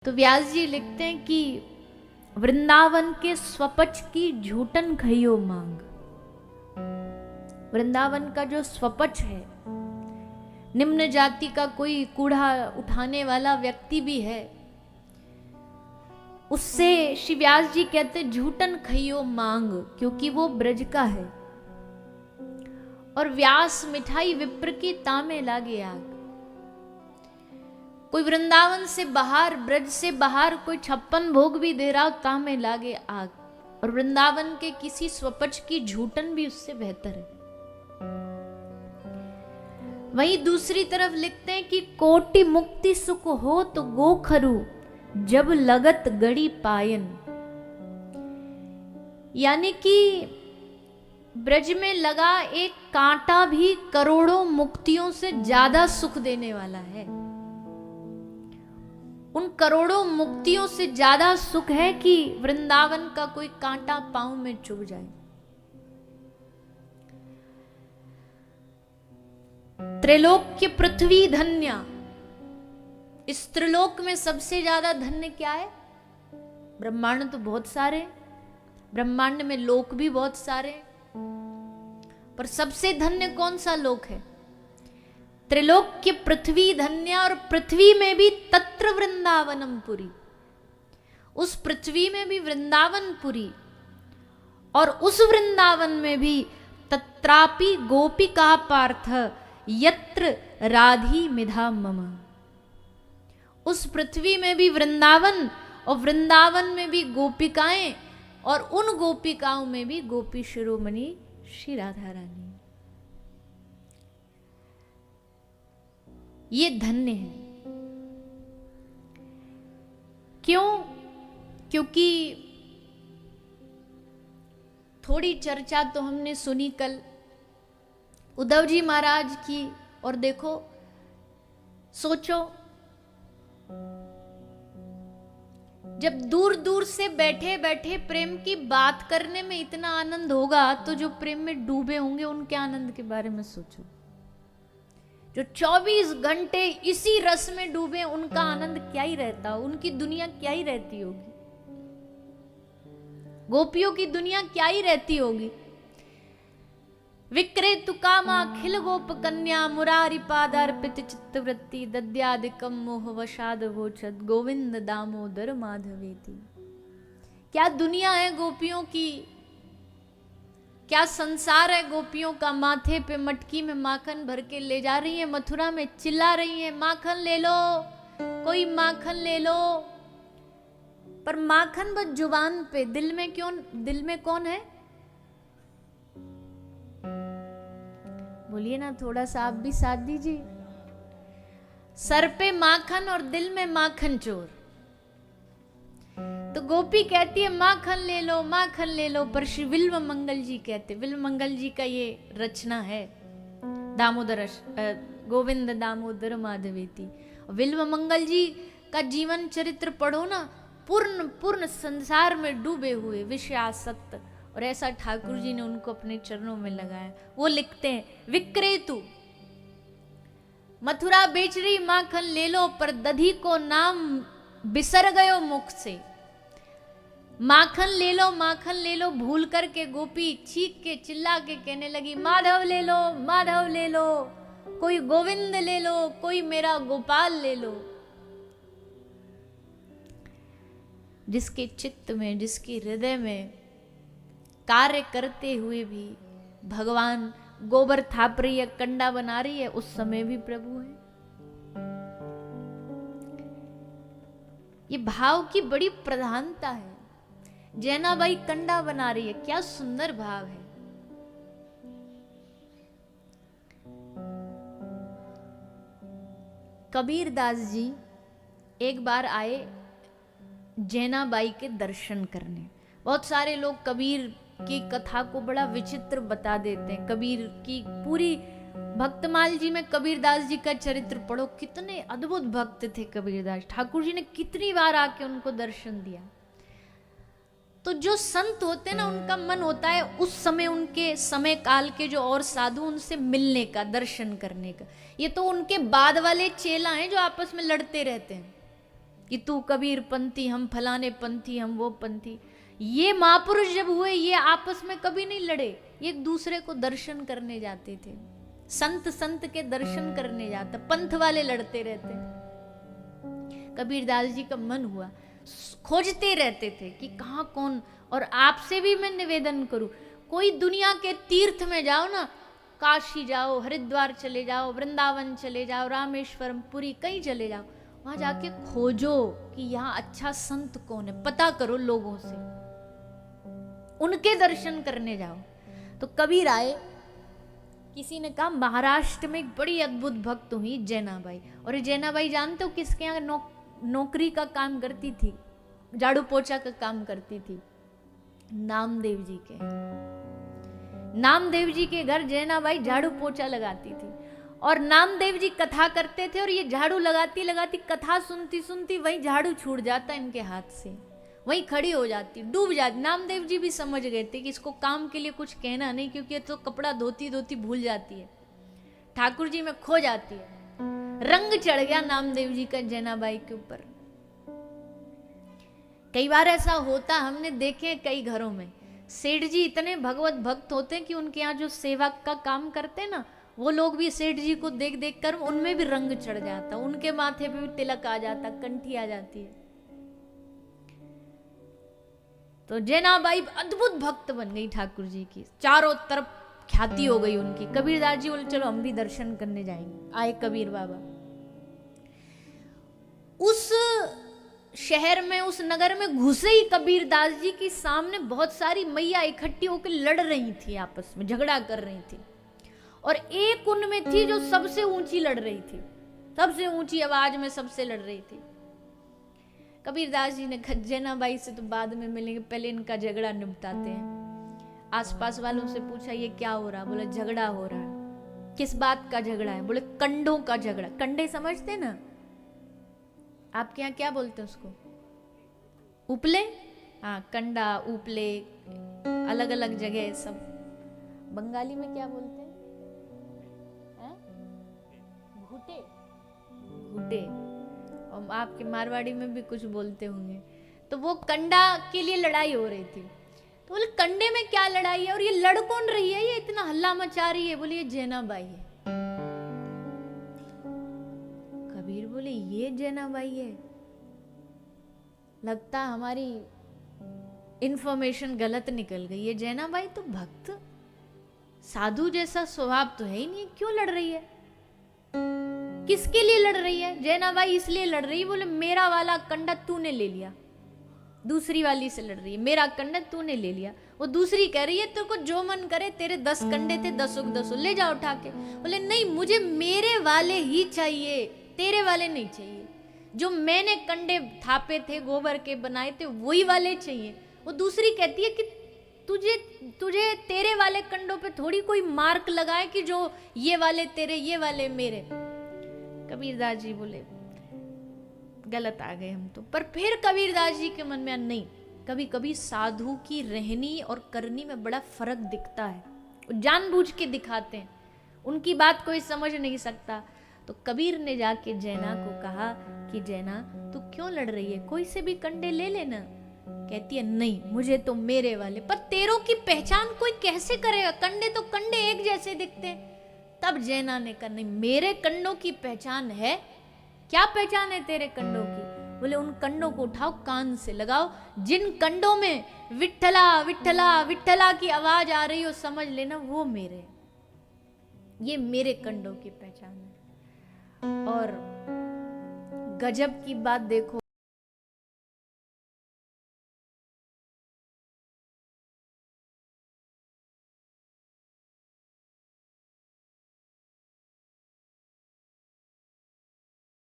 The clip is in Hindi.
तो व्यास जी लिखते हैं कि वृंदावन के स्वपच की झूठन खइयो मांग। वृंदावन का जो स्वपच है, निम्न जाति का कोई कूड़ा उठाने वाला व्यक्ति भी है, उससे श्री व्यास जी कहते झूठन खइयो मांग, क्योंकि वो ब्रज का है। और व्यास मिठाई विप्र की तामे लागे आग। कोई वृंदावन से बाहर, ब्रज से बाहर कोई 56 भोग भी दे रहा, तामे लागे आग। और वृंदावन के किसी स्वपच की झूठन भी उससे बेहतर है। वहीं दूसरी तरफ लिखते हैं कि कोटि मुक्ति सुख हो तो गोखरु जब लगत गड़ी पायन। यानी कि ब्रज में लगा एक कांटा भी करोड़ों मुक्तियों से ज्यादा सुख देने वाला है। उन करोड़ों मुक्तियों से ज्यादा सुख है कि वृंदावन का कोई कांटा पांव में चुभ जाए। त्रैलोक्य पृथ्वी धन्य। इस त्रिलोक में सबसे ज्यादा धन्य क्या है? ब्रह्मांड तो बहुत सारे, ब्रह्मांड में लोक भी बहुत सारे, पर सबसे धन्य कौन सा लोक है? त्रिलोक्य पृथ्वी धन्य। और पृथ्वी में भी तत्र वृंदावनम पुरी, उस पृथ्वी में भी वृंदावन पुरी। और उस वृंदावन में भी तत्रापि गोपिका पार्थ यत्र राधी मिधा मम। उस पृथ्वी में भी वृंदावन, और वृंदावन में भी गोपिकाएं, और उन गोपिकाओं में भी गोपी शिरोमणि श्री राधा रानी। ये धन्य है। क्यों? क्योंकि थोड़ी चर्चा तो हमने सुनी कल उद्धव जी महाराज की। और देखो, सोचो, जब दूर दूर से बैठे बैठे प्रेम की बात करने में इतना आनंद होगा, तो जो प्रेम में डूबे होंगे उनके आनंद के बारे में सोचो। जो 24 घंटे इसी रस में डूबे, उनका आनंद क्या ही रहता, उनकी दुनिया क्या ही रहती होगी, गोपियों की दुनिया क्या ही रहती होगी। विक्रेतु कामा खिल गोप कन्या मुरारी पादार्पित चित्तवृत्ति दद्यादिकम मोह वशाद वोचत गोविंद दामोदर माधवेति। क्या दुनिया है गोपियों की, क्या संसार है गोपियों का। माथे पे मटकी में माखन भर के ले जा रही है, मथुरा में चिल्ला रही है माखन ले लो, कोई माखन ले लो। पर माखन बस जुबान पे, दिल में क्यों? दिल में कौन है? बोलिए ना, थोड़ा सा आप भी साथ दीजिए। सर पे माखन और दिल में माखन चोर। तो गोपी कहती है माखन ले लो, माखन ले लो। पर श्री विल्व मंगल जी कहते, विल्व मंगल जी का ये रचना है, दामोदर गोविंद दामोदर माधवेति। विल्व मंगल जी का जीवन चरित्र पढ़ो ना, पूर्ण पूर्ण संसार में डूबे हुए विषयासक्त। और ऐसा ठाकुर जी ने उनको अपने चरणों में लगाया। वो लिखते हैं, विक्रेतु मथुरा बेच रही माखन ले लो, पर दधी को नाम बिसर गयो मुख से। माखन ले लो, माखन ले लो, भूल करके गोपी चीख के चिल्ला के कहने लगी माधव ले लो, माधव ले लो, कोई गोविंद ले लो, कोई मेरा गोपाल ले लो। जिसके चित्त में, जिसके हृदय में कार्य करते हुए भी भगवान गोबर थाप रही है, कंडा बना रही है, उस समय भी प्रभु है। ये भाव की बड़ी प्रधानता है। जैनाबाई कंडा बना रही है, क्या सुंदर भाव है। कबीर दास जी एक बार आए जैनाबाई के दर्शन करने। बहुत सारे लोग कबीर की कथा को बड़ा विचित्र बता देते हैं। कबीर की पूरी भक्तमाल जी में कबीरदास जी का चरित्र पढ़ो, कितने अद्भुत भक्त थे कबीरदास। ठाकुर जी ने कितनी बार आके उनको दर्शन दिया। तो जो संत होते ना, उनका मन होता है उस समय, उनके समय काल के जो और साधु, उनसे मिलने का, दर्शन करने का। ये तो उनके बाद वाले चेला हैं जो आपस में लड़ते रहते हैं। कि तू कबीर पंथी, हम फलाने पंथी, हम वो पंथी। ये महापुरुष जब हुए ये आपस में कभी नहीं लड़े, ये एक दूसरे को दर्शन करने जाते थे। संत संत के दर्शन करने जाता, पंथ वाले लड़ते रहते। कबीरदास जी का मन हुआ, खोजते रहते थे कि कहाँ कौन। और आपसे भी मैं निवेदन करूं, कोई दुनिया के तीर्थ में जाओ ना, काशी जाओ, हरिद्वार चले जाओ, वृंदावन चले जाओ, रामेश्वरम, पुरी, कहीं चले जाओ, वहां जाके खोजो कि यहाँ अच्छा संत कौन है, पता करो लोगों से, उनके दर्शन करने जाओ। तो कबीर आए, किसी ने कहा महाराष्ट्र में एक बड़ी अद्भुत भक्त हुई जैनाबाई। और ये जैनाबाई जानते हो किसके यहाँ नौकरी का काम करती थी, झाड़ू पोछा का काम करती थी? नामदेव जी के। नामदेव जी के घर जैनाबाई झाड़ू पोछा लगाती थी। और नामदेव जी कथा करते थे और ये झाड़ू लगाती लगाती, कथा सुनती सुनती वही झाड़ू छूट जाता इनके हाथ से, वहीं खड़ी हो जाती, डूब जाती। नामदेव जी भी समझ गए थे कि इसको काम के लिए कुछ कहना नहीं, क्योंकि ये तो कपड़ा धोती धोती भूल जाती है, ठाकुर जी में खो जाती है। रंग चढ़ गया नामदेव जी का जैनाबाई के ऊपर। कई बार ऐसा होता, हमने देखे कई घरों में, सेठ जी इतने भगवत भक्त होते हैं कि उनके यहाँ जो सेवक का काम करते हैं ना, वो लोग भी सेठ जी को देख देख कर उनमें भी रंग चढ़ जाता, उनके माथे पे भी तिलक आ जाता, कंठी आ जाती है। तो जैनाबाई अद्भुत भक्त बन गई ठाकुर जी की, चारों तरफ ख्याति हो गई उनकी। कबीरदास जी बोले चलो हम भी दर्शन करने जाएंगे। आए कबीर बाबा। उस शहर में, उस नगर में घुसे ही कबीरदास जी के सामने बहुत सारी मैया इकट्ठी होकर लड़ रही थी, आपस में झगड़ा कर रही थी। और एक उनमें थी जो सबसे ऊंची लड़ रही थी, सबसे ऊंची आवाज में सबसे लड़ रही थी। कबीरदास जी ने जैनाबाई से तो बाद में मिलेंगे, पहले इनका झगड़ा निपटाते हैं। आसपास वालों से पूछा ये क्या हो रहा? बोले झगड़ा हो रहा है। किस बात का झगड़ा है? बोले कंडों का झगड़ा। कंडे समझते ना? आपके यहाँ क्या बोलते हैं उसको? उपले? हाँ, कंडा, उपले, अलग अलग जगह सब। बंगाली में क्या बोलते हैं? घुटे। घुटे। और आपके मारवाड़ी में भी कुछ बोलते होंगे। तो वो कंडा के लिए लड़ाई हो रही थी। तो बोले कंडे में क्या लड़ाई है और ये लड़ कौन रही है, ये इतना हल्ला मचा रही है? बोले ये जैनाबाई है। कबीर बोले ये जैनाबाई है, लगता हमारी इंफॉर्मेशन गलत निकल गई। ये जैनाबाई तो भक्त साधु जैसा स्वभाव तो है ही नहीं, क्यों लड़ रही है? किसके लिए लड़ रही है? जैनाबाई इसलिए लड़ रही है, बोले मेरा वाला कंडा तूने ले लिया। दूसरी वाली से लड़ रही है, मेरा कंडा तूने ले लिया। वो दूसरी कह रही है तेरे को जो मन करे, तेरे 10 कंडे थे, 10 ले जाओ उठा के। बोले नहीं, मुझे मेरे वाले ही चाहिए, तेरे वाले नहीं चाहिए। जो मैंने कंडे थापे थे, गोबर के बनाए थे, वही वाले चाहिए। वो दूसरी कहती है कि तुझे तेरे वाले कंडों पे थोड़ी कोई मार्क लगाए कि जो ये वाले तेरे, ये वाले मेरे। कबीरदास जी बोले गलत आ गए हम तो। पर फिर कबीरदास जी के मन में नहीं, कभी कभी साधु की रहनी और करनी में बड़ा फर्क दिखता है। वो जानबूझ के दिखाते हैं, उनकी बात कोई समझ नहीं सकता। तो कबीर ने जाके जैना को कहा कि जैना तू क्यों लड़ रही है, कोई से भी कंडे ले लेना। कहती है नहीं, मुझे तो मेरे वाले। पर तेरों की पहचान कोई कैसे करेगा? कंडे तो कंडे एक जैसे दिखते हैं। तब जैना ने कहा नहीं, मेरे कंडों की पहचान है। क्या पहचान है तेरे कंडों की? बोले उन कंडों को उठाओ, कान से लगाओ, जिन कंडों में विठ्ठला विठ्ठला विठ्ठला की आवाज आ रही हो, समझ लेना वो मेरे, ये मेरे कंडों की पहचान है। और गजब की बात देखो,